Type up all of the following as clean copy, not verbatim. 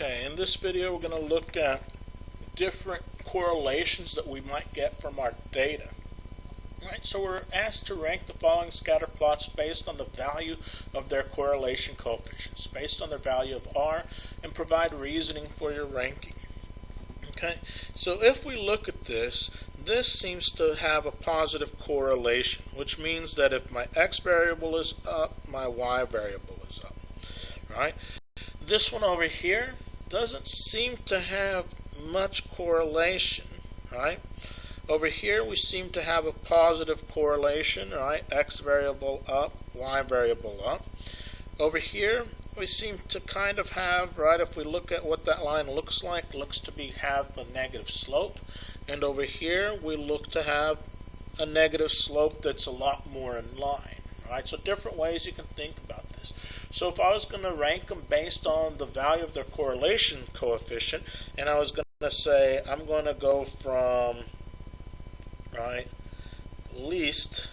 Okay, in this video we're going to look at different correlations that we might get from our data. Right, so we're asked to rank the following scatter plots based on the value of their correlation coefficients, based on their value of R, and provide reasoning for your ranking. Okay, so if we look at this, this seems to have a positive correlation, which means that if my X variable is up, my Y variable is up. Right? This one over here doesn't seem to have much correlation, right? Over here we seem to have a positive correlation, right? X variable up, Y variable up. Over here we seem to kind of have, right, if we look at what that line looks like, it looks to have a negative slope. And over here we look to have a negative slope that's a lot more in line, right? So different ways you can think about this. So if I was going to rank them based on the value of their correlation coefficient, and I was going to say I'm going to go from, right, least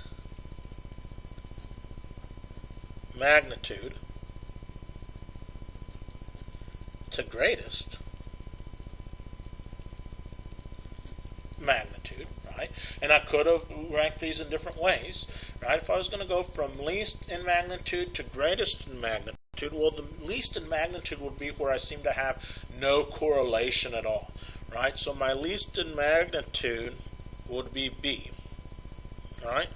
magnitude to greatest magnitude, right? And I could have ranked these in different ways, right? If I was going to go from least in magnitude to greatest in magnitude, well, the least in magnitude would be where I seem to have no correlation at all, right? So my least in magnitude would be B, right?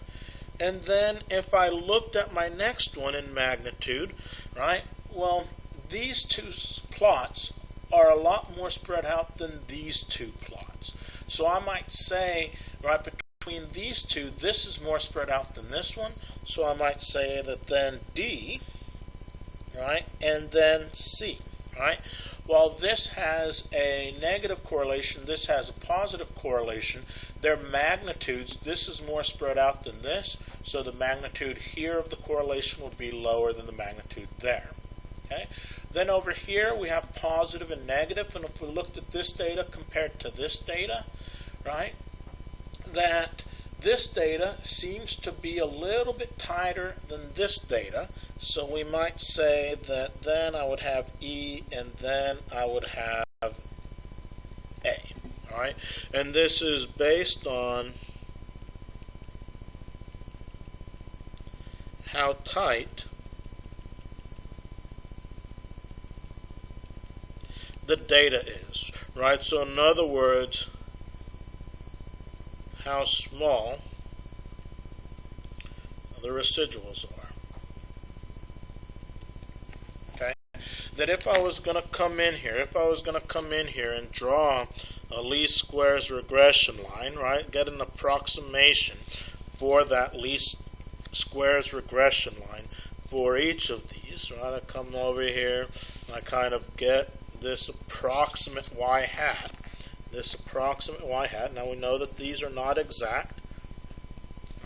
And then if I looked at my next one in magnitude, right, well, these two plots are a lot more spread out than these two plots. So I might say, right, between these two, this is more spread out than this one. So I might say that then D, right, and then C, right? While this has a negative correlation, this has a positive correlation. Their magnitudes, this is more spread out than this, so the magnitude here of the correlation would be lower than the magnitude there. Okay? Then over here we have positive and negative, and if we looked at this data compared to this data, right, that this data seems to be a little bit tighter than this data. So we might say that then I would have E and then I would have A. All right? And this is based on how tight the data is. Right? So in other words, how small the residuals are. That if I was going to come in here, and draw a least squares regression line, right, get an approximation for that least squares regression line for each of these, right, I come over here and I kind of get this approximate y hat. Now we know that these are not exact,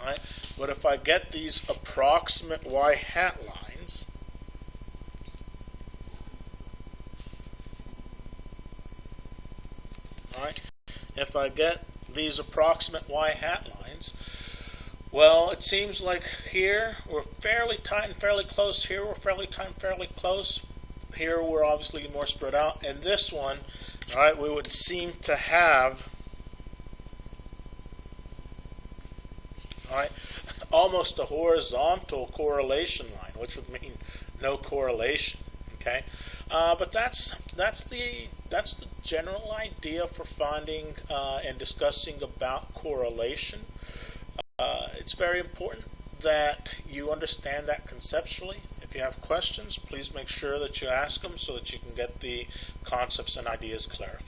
right, but if I get these approximate y hat lines, right, if I get these approximate y hat lines, well, it seems like here we're fairly tight and fairly close. Here we're fairly tight and fairly close. Here we're obviously more spread out. And this one, right, we would seem to have, right, almost a horizontal correlation line, which would mean no correlation. Okay, but that's the general idea for finding and discussing about correlation. It's very important that you understand that conceptually. If you have questions, please make sure that you ask them so that you can get the concepts and ideas clarified.